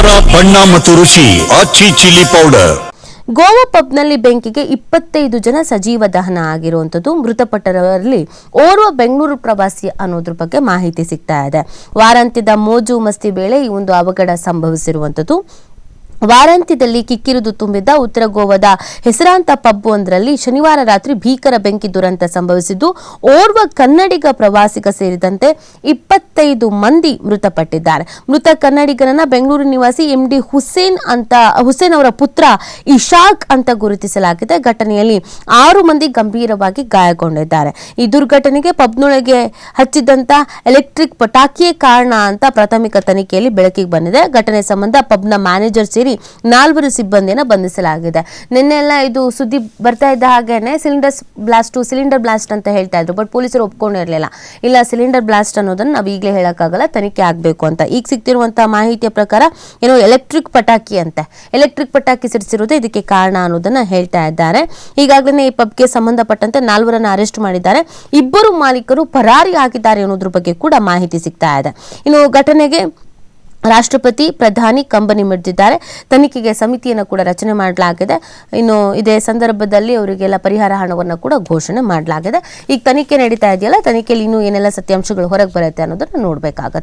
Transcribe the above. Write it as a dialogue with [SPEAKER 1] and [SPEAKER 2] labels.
[SPEAKER 1] ಖಾರ ಬಣ್ಣ ಮತ್ತು ರುಚಿ ಆಚಿ ಚಿಲ್ಲಿ ಪೌಡರ್.
[SPEAKER 2] ಗೋವಾ ಪಬ್ನಲ್ಲಿ ಬೆಂಕಿಗೆ 25 ಜನ ಸಜೀವ ದಹನ ಆಗಿರುವಂಥದ್ದು. ಮೃತಪಟ್ಟವರಲ್ಲಿ ಓರ್ವ ಬೆಂಗಳೂರು ಪ್ರವಾಸಿ ಅನ್ನೋದ್ರ ಬಗ್ಗೆ ಮಾಹಿತಿ ಸಿಗ್ತಾ ಇದೆ. ವಾರಾಂತ್ಯದ ಮೋಜು ಮಸ್ತಿ ವೇಳೆ ಈ ಒಂದು ಅವಘಡ ಸಂಭವಿಸಿರುವಂಥದ್ದು. ವಾರಾಂತ್ಯದಲ್ಲಿ ಕಿಕ್ಕಿರಿದು ತುಂಬಿದ್ದ ಉತ್ತರ ಗೋವಾದ ಹೆಸರಾಂತ ಪಬ್ ಒಂದರಲ್ಲಿ ಶನಿವಾರ ರಾತ್ರಿ ಭೀಕರ ಬೆಂಕಿ ದುರಂತ ಸಂಭವಿಸಿದ್ದು, ಓರ್ವ ಕನ್ನಡಿಗ ಪ್ರವಾಸಿಗ ಸೇರಿದಂತೆ 25 ಮಂದಿ ಮೃತಪಟ್ಟಿದ್ದಾರೆ. ಮೃತ ಕನ್ನಡಿಗರನ್ನ ಬೆಂಗಳೂರು ನಿವಾಸಿ MD ಹುಸೇನ್ ಅವರ ಪುತ್ರ ಇಶಾಕ್ ಅಂತ ಗುರುತಿಸಲಾಗಿದೆ. ಘಟನೆಯಲ್ಲಿ 6 ಮಂದಿ ಗಂಭೀರವಾಗಿ ಗಾಯಗೊಂಡಿದ್ದಾರೆ. ಈ ದುರ್ಘಟನೆಗೆ ಪಬ್ನೊಳಗೆ ಹಚ್ಚಿದಂತ ಎಲೆಕ್ಟ್ರಿಕ್ ಪಟಾಕಿಯೇ ಕಾರಣ ಅಂತ ಪ್ರಾಥಮಿಕ ತನಿಖೆಯಲ್ಲಿ ಬೆಳಕಿಗೆ ಬಂದಿದೆ. ಘಟನೆ ಸಂಬಂಧ ಪಬ್ನ ಮ್ಯಾನೇಜರ್ ಸೇರಿ 4 ಸಿಬ್ಬಂದಿಯನ್ನು ಬಂಧಿಸಲಾಗಿದೆ. ನಿನ್ನೆಲ್ಲ ಇದು ಸುದ್ದಿ ಬರ್ತಾ ಇದ್ದ ಹಾಗೇನೆ ಸಿಲಿಂಡರ್ ಬ್ಲಾಸ್ಟ್ ಅಂತ ಹೇಳ್ತಾ ಇದ್ರು. ಬಟ್ ಪೊಲೀಸರು ಒಪ್ಕೊಂಡಿರಲಿಲ್ಲ. ಇಲ್ಲ, ಸಿಲಿಂಡರ್ ಬ್ಲಾಸ್ಟ್ ಅನ್ನೋದನ್ನ ನಾವು ಈಗಲೇ ಹೇಳಕ್ಕಾಗಲ್ಲ, ತನಿಖೆ ಆಗಬೇಕು ಅಂತ. ಈಗ ಸಿಗ್ತಿರುವಂತಹ ಮಾಹಿತಿಯ ಪ್ರಕಾರ ಏನೋ ಎಲೆಕ್ಟ್ರಿಕ್ ಪಟಾಕಿ ಸಿಡಿಸಿರೋದೇ ಇದಕ್ಕೆ ಕಾರಣ ಅನ್ನೋದನ್ನ ಹೇಳ್ತಾ ಇದ್ದಾರೆ. ಈಗಾಗಲೇ ಈ ಪಬ್ಗೆ ಸಂಬಂಧಪಟ್ಟಂತೆ 4ರನ್ನ ಅರೆಸ್ಟ್ ಮಾಡಿದ್ದಾರೆ. 2 ಮಾಲೀಕರು ಪರಾರಿ ಆಗಿದ್ದಾರೆ ಅನ್ನೋದ್ರ ಬಗ್ಗೆ ಕೂಡ ಮಾಹಿತಿ ಸಿಗ್ತಾ ಇದೆ. ಇನ್ನು ಘಟನೆಗೆ ರಾಷ್ಟ್ರಪತಿ, ಪ್ರಧಾನಿ ಕಂಬನಿ ಮಿಡಿದಿದ್ದಾರೆ. ತನಿಖೆಗೆ ಸಮಿತಿಯನ್ನು ಕೂಡ ರಚನೆ ಮಾಡಲಾಗಿದೆ. ಇನ್ನು ಇದೇ ಸಂದರ್ಭದಲ್ಲಿ ಅವರಿಗೆಲ್ಲ ಪರಿಹಾರ ಹಣವನ್ನು ಕೂಡ ಘೋಷಣೆ ಮಾಡಲಾಗಿದೆ. ಈಗ ತನಿಖೆ ನಡೀತಾ ಇದೆಯಲ್ಲ, ತನಿಖೆಯಲ್ಲಿ ಇನ್ನೂ ಏನೆಲ್ಲ ಸತ್ಯಾಂಶಗಳು ಹೊರಗೆ ಬರುತ್ತೆ ಅನ್ನೋದನ್ನ ನೋಡಬೇಕಾಗತ್ತೆ.